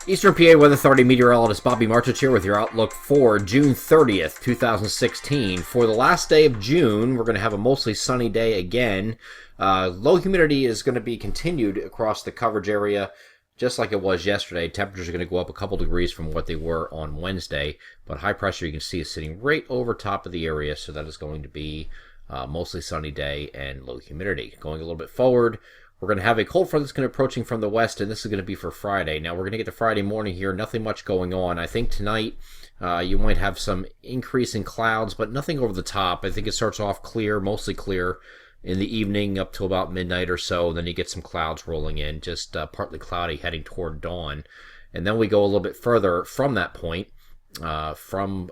Eastern PA Weather Authority meteorologist Bobby Martrich here with your outlook for June 30th, 2016. For the last day of June, we're going to have a mostly sunny day again. Low humidity is going to be continued across the coverage area, just like it was yesterday. Temperatures are going to go up a couple degrees from what they were on Wednesday, but high pressure you can see is sitting right over top of the area, so that is going to be mostly sunny day and low humidity. Going a little bit forward, we're going to have a cold front that's going to be approaching from the west, and this is going to be for Friday. Now, we're going to get to Friday morning here. Nothing much going on. I think tonight you might have some increase in clouds, but nothing over the top. I think it starts off clear, mostly clear, in the evening up to about midnight or so. Then you get some clouds rolling in, just partly cloudy heading toward dawn. And then we go a little bit further from that point, from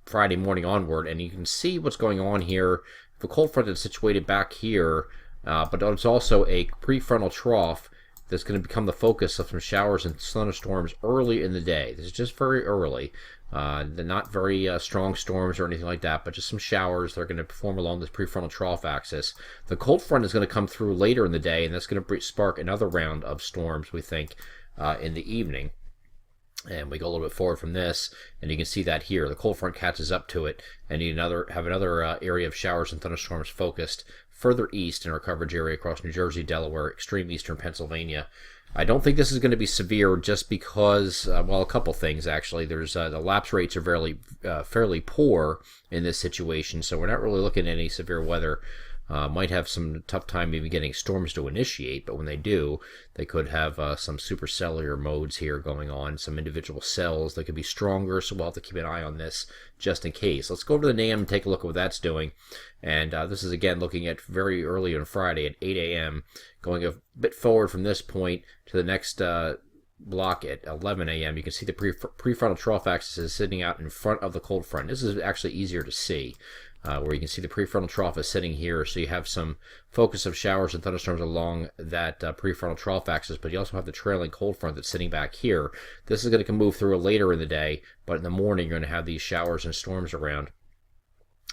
Friday morning onward, and you can see what's going on here. The cold front is situated back here, but it's also a prefrontal trough that's going to become the focus of some showers and thunderstorms early in the day. This is just very early. They're not very strong storms or anything like that, but just some showers that are going to form along this prefrontal trough axis. The cold front is going to come through later in the day, and that's going to spark another round of storms, we think, in the evening. And we go a little bit forward from this, and you can see that here. The cold front catches up to it, and you have another area of showers and thunderstorms focused further east in our coverage area across New Jersey, Delaware, extreme eastern Pennsylvania. I don't think this is going to be severe just because, well, a couple things actually. There's the lapse rates are fairly poor in this situation, so we're not really looking at any severe weather. Might have some tough time maybe getting storms to initiate, but when they do, they could have some supercellular modes here going on, some individual cells that could be stronger, so we'll have to keep an eye on this just in case. Let's go over to the NAM and take a look at what that's doing. And this is, again, looking at very early on Friday at 8 a.m., going a bit forward from this point to the next block at 11 a.m. You can see the prefrontal trough axis is sitting out in front of the cold front. This is actually easier to see. Where you can see the prefrontal trough is sitting here, so you have some focus of showers and thunderstorms along that prefrontal trough axis, but you also have the trailing cold front that's sitting back here. This is going to move through later in the day, but in the morning you're going to have these showers and storms around.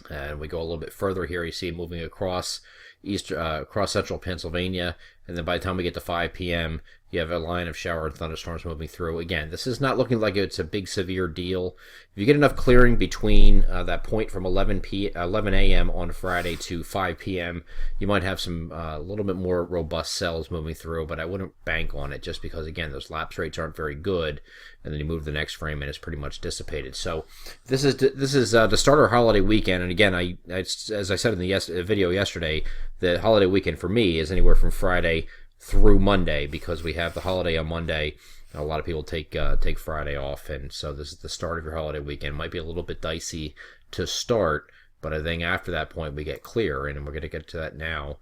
And we go a little bit further here, you see it moving across central Pennsylvania, and then by the time we get to 5 p.m., you have a line of shower and thunderstorms moving through. Again, this is not looking like it's a big severe deal. If you get enough clearing between that point from 11 a.m. on Friday to 5 p.m., you might have some a little bit more robust cells moving through, but I wouldn't bank on it just because, again, those lapse rates aren't very good, and then you move to the next frame and it's pretty much dissipated. So this is to start our holiday weekend, and again, as I said in the video yesterday, the holiday weekend for me is anywhere from Friday through Monday, because we have the holiday on Monday. A lot of people take Friday off, and so this is the start of your holiday weekend. Might be a little bit dicey to start, but I think after that point we get clear, and we're going to get to that now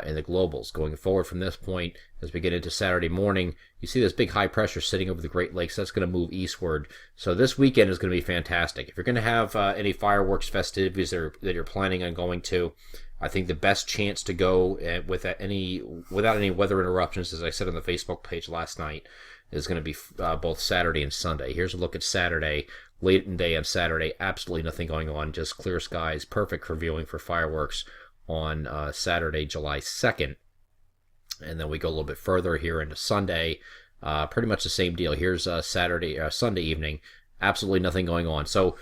in the globals. Going forward from this point, as we get into Saturday morning, you see this big high pressure sitting over the Great Lakes. That's going to move eastward. So this weekend is going to be fantastic. If you're going to have any fireworks festivities that you're planning on going to, I think the best chance to go without any weather interruptions, as I said on the Facebook page last night, is going to be both Saturday and Sunday. Here's a look at Saturday. Late in the day on Saturday, absolutely nothing going on, just clear skies, perfect for viewing for fireworks on Saturday, July 2nd. And then we go a little bit further here into Sunday. Pretty much the same deal. Here's Sunday evening. Absolutely nothing going on. So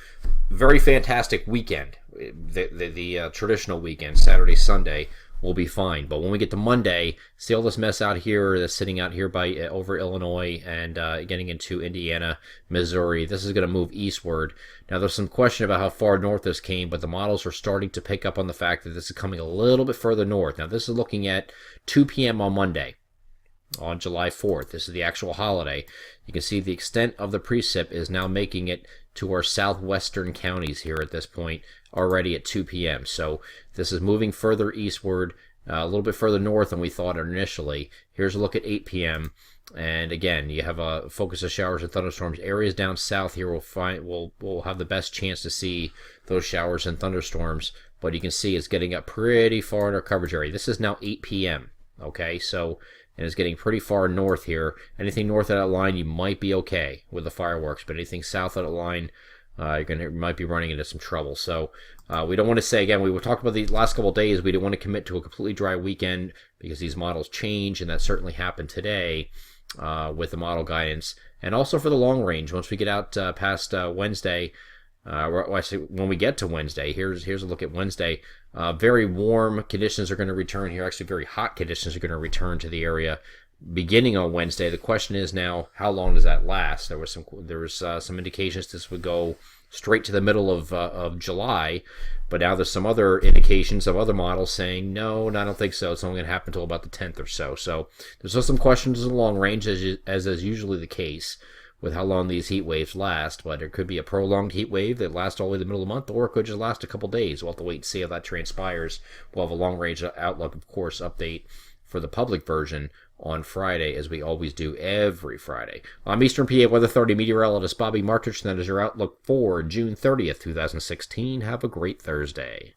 very fantastic weekend. The traditional weekend, Saturday, Sunday, will be fine. But when we get to Monday, see all this mess out here that's sitting out here over Illinois and getting into Indiana, Missouri. This is going to move eastward. Now, there's some question about how far north this came, but the models are starting to pick up on the fact that this is coming a little bit further north. Now, this is looking at 2 p.m. on Monday, on July 4th. This is the actual holiday. You can see the extent of the precip is now making it to our southwestern counties here at this point, already at 2 p.m. So this is moving further eastward, a little bit further north than we thought initially. Here's a look at 8 p.m. And again, you have a focus of showers and thunderstorms. Areas down south here will have the best chance to see those showers and thunderstorms. But you can see it's getting up pretty far in our coverage area. This is now 8 p.m. Okay, so and it's getting pretty far north here. Anything north of that line, you might be okay with the fireworks, but anything south of that line, you might be running into some trouble. So we don't want to say, again, we were talking about the last couple of days, we don't want to commit to a completely dry weekend because these models change, and that certainly happened today. with the model guidance. And also for the long range, once we get out past Wednesday, actually, when we get to Wednesday, here's a look at Wednesday. Very warm conditions are going to return here. Actually, very hot conditions are going to return to the area beginning on Wednesday. The question is now, how long does that last? There was some indications this would go straight to the middle of July, but now there's some other indications of other models saying no, I don't think so. It's only going to happen until about the 10th or so. So there's still some questions in the long range, as is usually the case with how long these heat waves last. But there could be a prolonged heat wave that lasts all the way to the middle of the month, or it could just last a couple days. We'll have to wait and see how that transpires. We'll have a long range outlook, of course, update for the public version on Friday, as we always do every Friday. I'm Eastern PA Weather Authority meteorologist Bobby Martrich, and that is your outlook for June 30th, 2016. Have a great Thursday.